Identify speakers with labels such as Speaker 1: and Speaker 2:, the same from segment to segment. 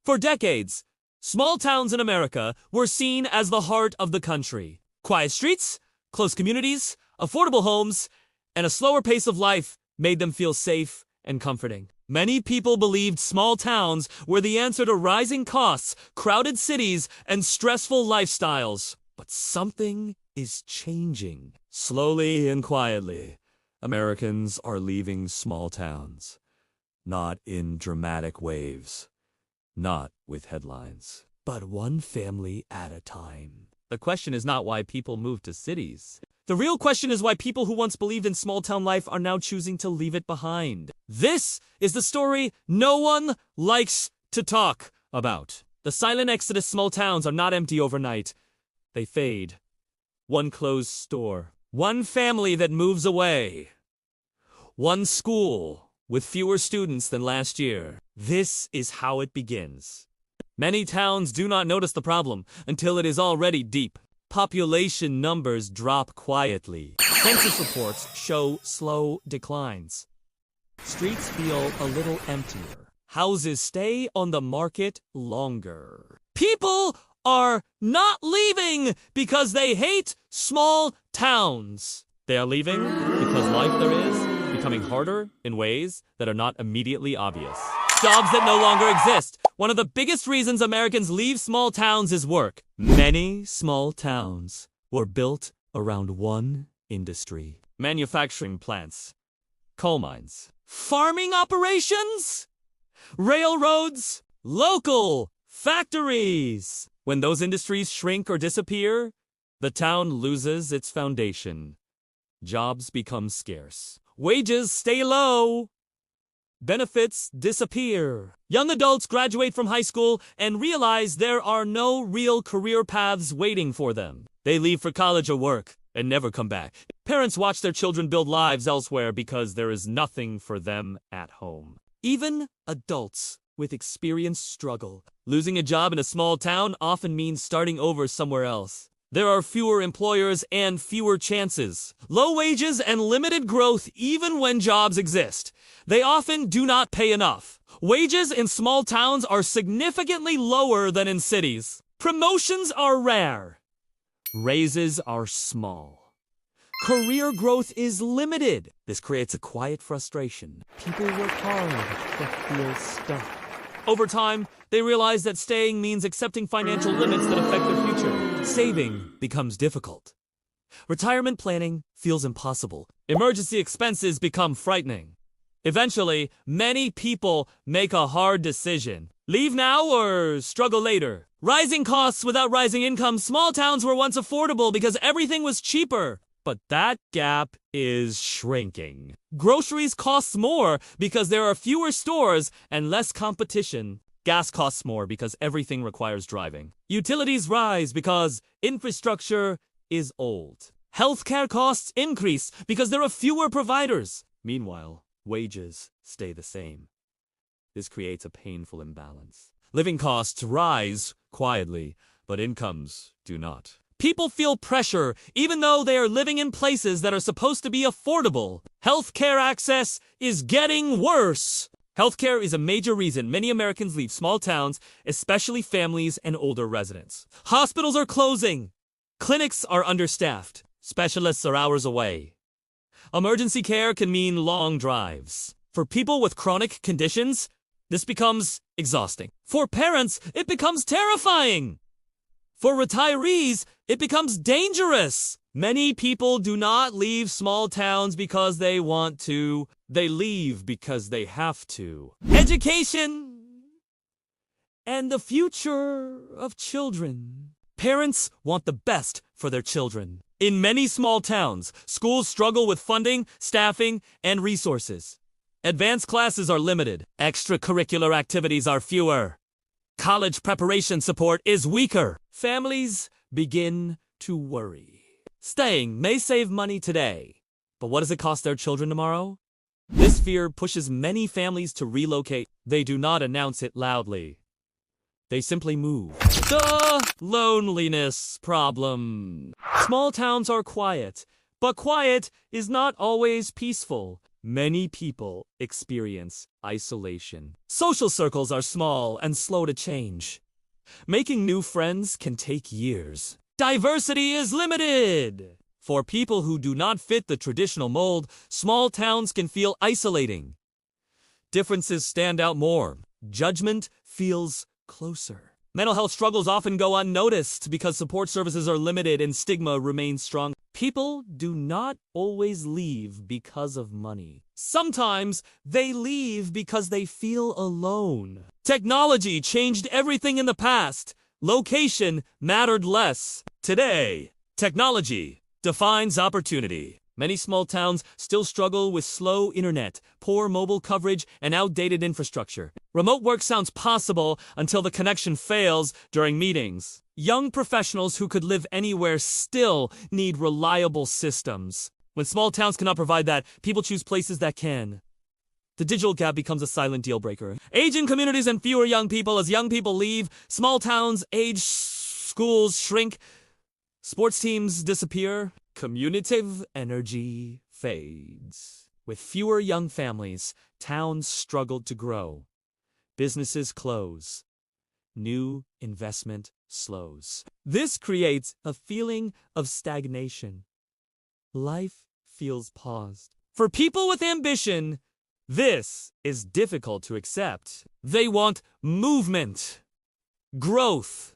Speaker 1: For decades, small towns in America were seen as the heart of the country. Quiet streets, close communities, affordable homes, and a slower pace of life made them feel safe and comforting. Many people believed small towns were the answer to rising costs, crowded cities, and stressful lifestyles. But something is changing. Slowly and quietly, Americans are leaving small towns. Not in dramatic waves, not with headlines, but one family at a time. The question is not why people move to cities. The real question is why people who once believed in small-town life are now choosing to leave it behind. This is the story no one likes to talk about. The silent exodus. Small towns are not empty overnight. They fade. One closed store. One family that moves away. One school with fewer students than last year. This is how it begins. Many towns do not notice the problem until it is already deep. Population numbers drop quietly. Census reports show slow declines. Streets feel a little emptier. Houses stay on the market longer. People are not leaving because they hate small towns. They are leaving because life there is becoming harder in ways that are not immediately obvious. Jobs that no longer exist. One of the biggest reasons Americans leave small towns is work. Many small towns were built around one industry. Manufacturing plants, coal mines, farming operations, railroads, local factories. When those industries shrink or disappear, the town loses its foundation. Jobs become scarce. Wages stay low. Benefits disappear. Young adults graduate from high school and realize there are no real career paths waiting for them. They leave for college or work and never come back. Parents watch their children build lives elsewhere because there is nothing for them at home. Even adults with experience struggle. Losing a job in a small town often means starting over somewhere else. There are fewer employers and fewer chances. Low wages and limited growth even when jobs exist. They often do not pay enough. Wages in small towns are significantly lower than in cities. Promotions are rare. Raises are small. Career growth is limited. This creates a quiet frustration. People work hard but feel stuck. Over time, they realize that staying means accepting financial limits that affect their future. Saving becomes difficult. Retirement planning feels impossible. Emergency expenses become frightening. Eventually, many people make a hard decision. Leave now or struggle later. Rising costs without rising income. Small towns were once affordable because everything was cheaper. But that gap is shrinking. Groceries cost more because there are fewer stores and less competition. Gas costs more because everything requires driving. Utilities rise because infrastructure is old. Healthcare costs increase because there are fewer providers. Meanwhile, wages stay the same. This creates a painful imbalance. Living costs rise quietly, but incomes do not. People feel pressure even though they are living in places that are supposed to be affordable. Healthcare access is getting worse. Healthcare is a major reason many Americans leave small towns, especially families and older residents. Hospitals are closing. Clinics are understaffed. Specialists are hours away. Emergency care can mean long drives. For people with chronic conditions, this becomes exhausting. For parents, it becomes terrifying. For retirees, it becomes dangerous. Many people do not leave small towns because they want to. They leave because they have to. Education and the future of children. Parents want the best for their children. In many small towns, schools struggle with funding, staffing, and resources. Advanced classes are limited. Extracurricular activities are fewer. College preparation support is weaker. Families begin to worry. Staying may save money today, but what does it cost their children tomorrow? This fear pushes many families to relocate. They do not announce it loudly. They simply move. The loneliness problem. Small towns are quiet, but quiet is not always peaceful. Many people experience isolation. Social circles are small and slow to change. Making new friends can take years. Diversity is limited. For people who do not fit the traditional mold, small towns can feel isolating. Differences stand out more. Judgment feels closer. Mental health struggles often go unnoticed because support services are limited and stigma remains strong. People do not always leave because of money. Sometimes they leave because they feel alone. Technology changed everything in the past. Location mattered less. Today, technology defines opportunity. Many small towns still struggle with slow internet, poor mobile coverage, and outdated infrastructure. Remote work sounds possible until the connection fails during meetings. Young professionals who could live anywhere still need reliable systems. When small towns cannot provide that, people choose places that can. The digital gap becomes a silent deal breaker. Aging communities and fewer young people. As young people leave, small towns age, schools shrink, sports teams disappear. Communitive energy fades. With fewer young families, towns struggle to grow. Businesses close. New investment slows. This creates a feeling of stagnation. Life feels paused. For people with ambition, this is difficult to accept. They want movement, growth,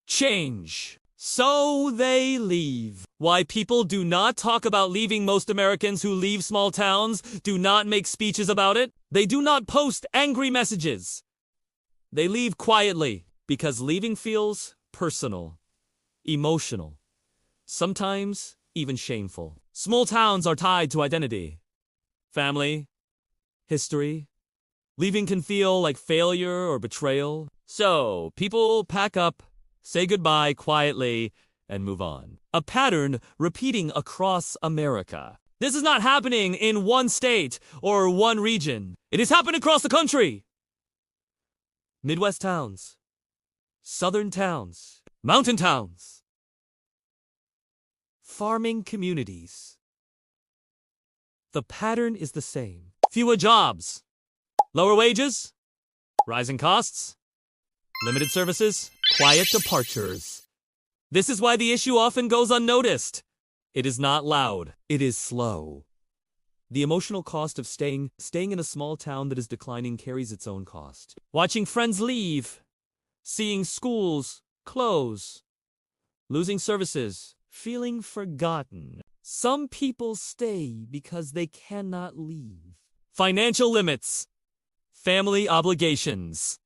Speaker 1: change. So they leave. Why people do not talk about leaving? Most Americans who leave small towns do not make speeches about it. They do not post angry messages. They leave quietly because leaving feels personal, emotional, sometimes even shameful. Small towns are tied to identity, family, history. Leaving can feel like failure or betrayal. So people pack up, say goodbye quietly, and move on. A pattern repeating across America. This is not happening in one state or one region. It is happening across the country. Midwest towns, southern towns, mountain towns, farming communities. The pattern is the same. Fewer jobs, lower wages, rising costs, limited services, quiet departures. This is why the issue often goes unnoticed. It is not loud. It is slow. The emotional cost of staying in a small town that is declining carries its own cost. Watching friends leave, seeing schools close, losing services, feeling forgotten. Some people stay because they cannot leave. Financial limits, family obligations,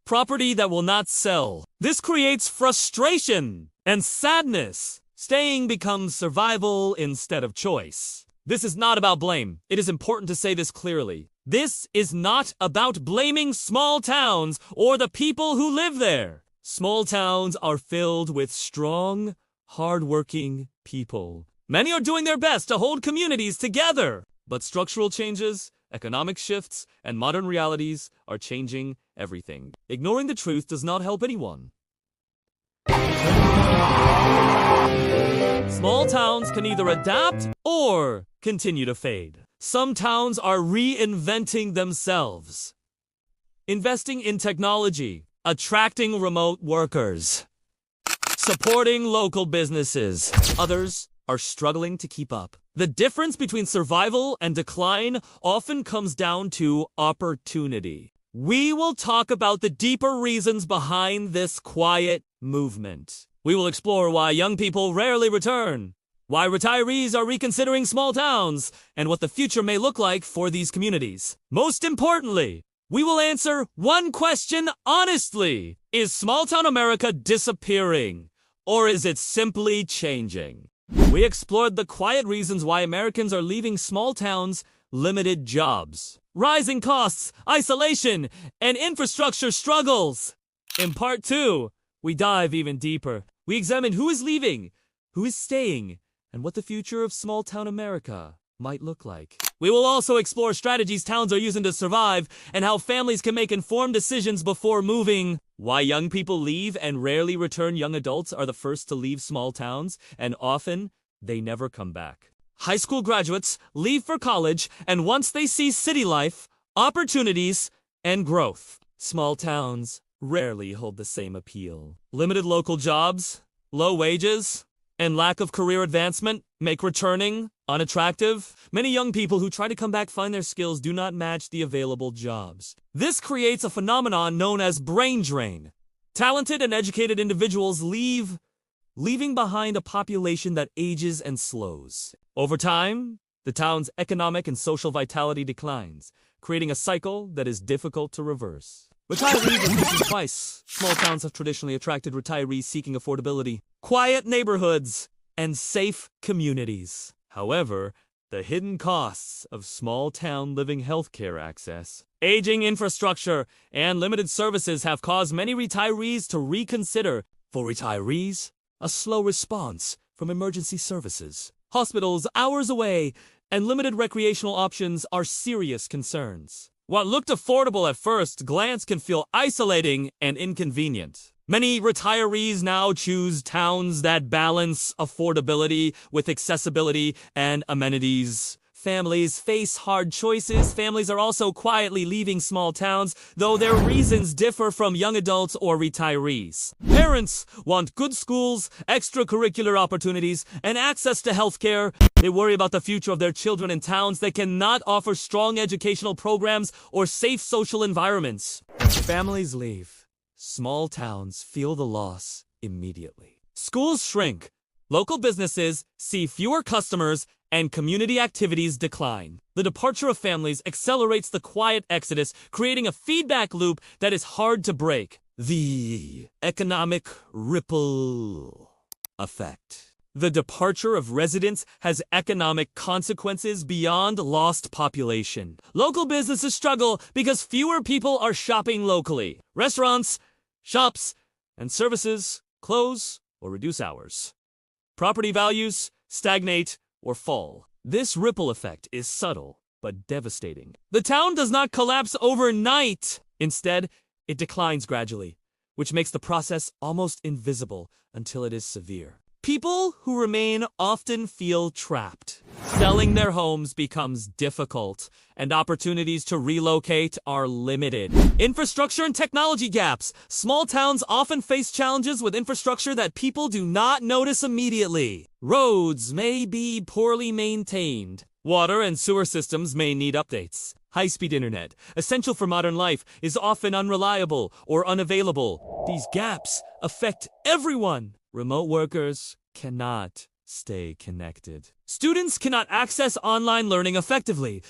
Speaker 1: property that will not sell. This creates frustration and sadness. Staying becomes survival instead of choice. This is not about blame. It is important to say this clearly. This is not about blaming small towns or the people who live there. Small towns are filled with strong, hardworking people. Many are doing their best to hold communities together. But structural changes, economic shifts, and modern realities are changing everything. Ignoring the truth does not help anyone. Small towns can either adapt or continue to fade. Some towns are reinventing themselves, investing in technology, attracting remote workers, supporting local businesses. Others are struggling to keep up. The difference between survival and decline often comes down to opportunity. We will talk about the deeper reasons behind this quiet movement. We will explore why young people rarely return, why retirees are reconsidering small towns, and what the future may look like for these communities. Most importantly, we will answer one question honestly. Is small-town America disappearing, or is it simply changing? We explored the quiet reasons why Americans are leaving small towns: limited jobs, rising costs, isolation, and infrastructure struggles. In part 2, we dive even deeper. We examine who is leaving, who is staying, and what the future of small-town America might look like. We will also explore strategies towns are using to survive and how families can make informed decisions before moving. Why young people leave and rarely return. Young adults are the first to leave small towns, and often they never come back. High school graduates leave for college, and once they see city life, opportunities, and growth, small towns rarely hold the same appeal. Limited local jobs, low wages, and lack of career advancement make returning unattractive. Many young people who try to come back find their skills do not match the available jobs. This creates a phenomenon known as brain drain. Talented and educated individuals leaving behind a population that ages and slows. Over time, the town's economic and social vitality declines, creating a cycle that is difficult to reverse. Retirees are thinking twice. Small towns have traditionally attracted retirees seeking affordability, quiet neighborhoods, and safe communities. However, the hidden costs of small-town living healthcare access, aging infrastructure, and limited services have caused many retirees to reconsider. For retirees, a slow response from emergency services, hospitals hours away, and limited recreational options are serious concerns. What looked affordable at first glance can feel isolating and inconvenient. Many retirees now choose towns that balance affordability with accessibility and amenities. Families face hard choices. Families are also quietly leaving small towns, though their reasons differ from young adults or retirees. Parents want good schools, extracurricular opportunities, and access to healthcare. They worry about the future of their children in towns that cannot offer strong educational programs or safe social environments. When families leave, small towns feel the loss immediately. Schools shrink. Local businesses see fewer customers, and community activities decline. The departure of families accelerates the quiet exodus, creating a feedback loop that is hard to break. The economic ripple effect. The departure of residents has economic consequences beyond lost population. Local businesses struggle because fewer people are shopping locally. Restaurants, shops, and services close or reduce hours. Property values stagnate or fall. This ripple effect is subtle but devastating. The town does not collapse overnight. Instead, it declines gradually, which makes the process almost invisible until it is severe. People who remain often feel trapped. Selling their homes becomes difficult, and opportunities to relocate are limited. Infrastructure and technology gaps. Small towns often face challenges with infrastructure that people do not notice immediately. Roads may be poorly maintained. Water and sewer systems may need updates. High-speed internet, essential for modern life, is often unreliable or unavailable. These gaps affect everyone. Remote workers cannot stay connected. Students cannot access online learning effectively.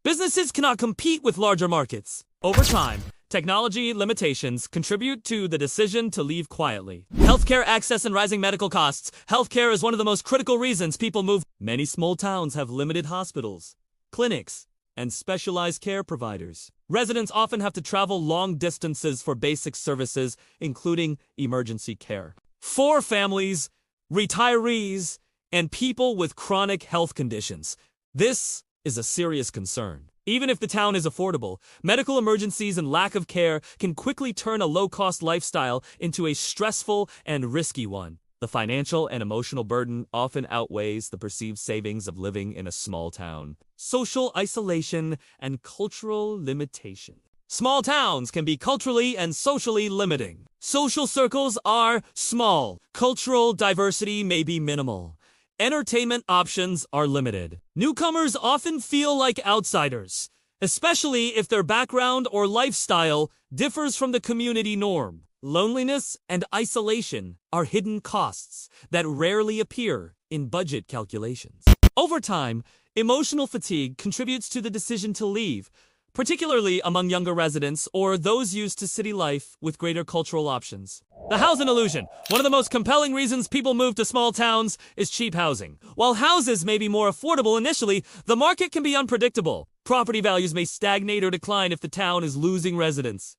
Speaker 1: Businesses cannot compete with larger markets. Over time, technology limitations contribute to the decision to leave quietly. Healthcare access and rising medical costs. Healthcare is one of the most critical reasons people move. Many small towns have limited hospitals, clinics, and specialized care providers. Residents often have to travel long distances for basic services, including emergency care. For families, retirees, and people with chronic health conditions, this is a serious concern. Even if the town is affordable, medical emergencies and lack of care can quickly turn a low-cost lifestyle into a stressful and risky one. The financial and emotional burden often outweighs the perceived savings of living in a small town. Social isolation and cultural limitation. Small towns can be culturally and socially limiting. Social circles are small. Cultural diversity may be minimal. Entertainment options are limited. Newcomers often feel like outsiders, especially if their background or lifestyle differs from the community norm. Loneliness and isolation are hidden costs that rarely appear in budget calculations. Over time, emotional fatigue contributes to the decision to leave, particularly among younger residents or those used to city life with greater cultural options. The housing illusion. One of the most compelling reasons people move to small towns is cheap housing. While houses may be more affordable initially, the market can be unpredictable. Property values may stagnate or decline if the town is losing residents.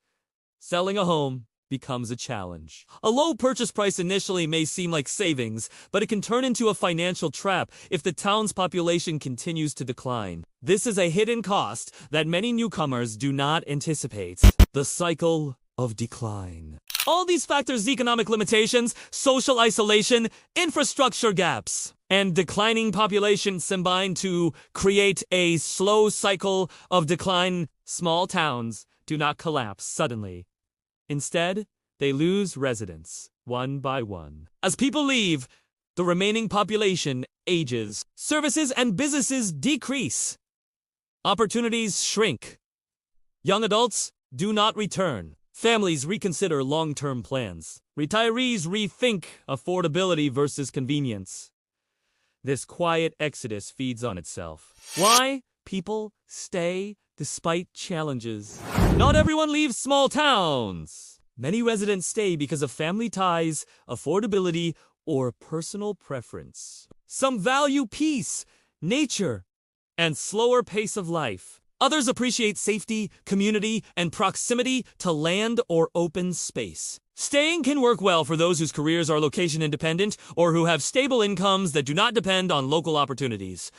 Speaker 1: Selling a home becomes a challenge. A low purchase price initially may seem like savings, but it can turn into a financial trap if the town's population continues to decline. This is a hidden cost that many newcomers do not anticipate. The cycle of decline. All these factors, economic limitations, social isolation, infrastructure gaps, and declining populations combine to create a slow cycle of decline. Small towns do not collapse suddenly. Instead, they lose residents one by one. As people leave, the remaining population ages. Services and businesses decrease. Opportunities shrink. Young adults do not return. Families reconsider long-term plans. Retirees rethink affordability versus convenience. This quiet exodus feeds on itself. Why? People stay despite challenges. Not everyone leaves small towns. Many residents stay because of family ties, affordability, or personal preference. Some value peace, nature, and slower pace of life. Others appreciate safety, community, and proximity to land or open space. Staying can work well for those whose careers are location independent or who have stable incomes that do not depend on local opportunities.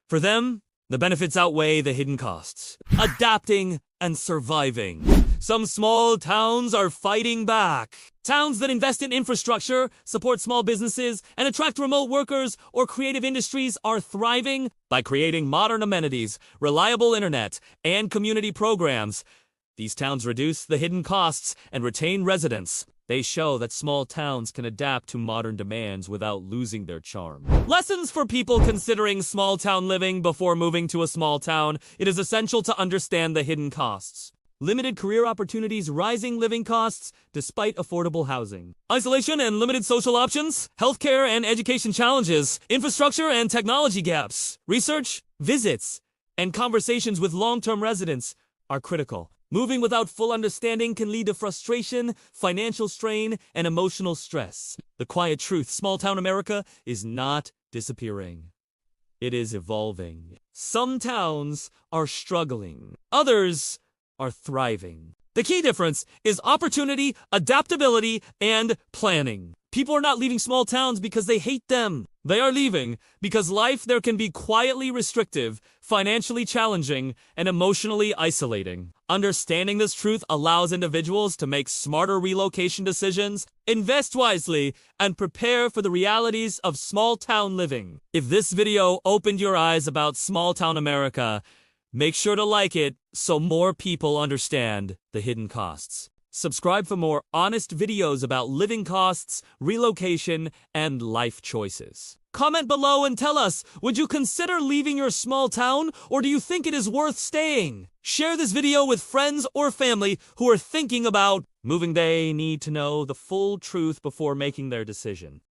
Speaker 1: For them, the benefits outweigh the hidden costs. Adapting and surviving. Some small towns are fighting back. Towns that invest in infrastructure, support small businesses, and attract remote workers or creative industries are thriving by creating modern amenities, reliable internet, and community programs. These towns reduce the hidden costs and retain residents. They show that small towns can adapt to modern demands without losing their charm. Lessons for people considering small town living before moving to a small town. It is essential to understand the hidden costs. Limited career opportunities, rising living costs despite affordable housing. Isolation and limited social options, healthcare and education challenges, infrastructure and technology gaps. Research, visits, and conversations with long-term residents are critical. Moving without full understanding can lead to frustration, financial strain, and emotional stress. The quiet truth, small-town America is not disappearing. It is evolving. Some towns are struggling. Others are thriving. The key difference is opportunity, adaptability, and planning. People are not leaving small towns because they hate them. They are leaving because life there can be quietly restrictive, financially challenging, and emotionally isolating. Understanding this truth allows individuals to make smarter relocation decisions, invest wisely, and prepare for the realities of small town living. If this video opened your eyes about small town America, make sure to like it so more people understand the hidden costs. Subscribe for more honest videos about living costs, relocation, and life choices. Comment below and tell us, would you consider leaving your small town, or do you think it is worth staying? Share this video with friends or family who are thinking about moving. They need to know the full truth before making their decision.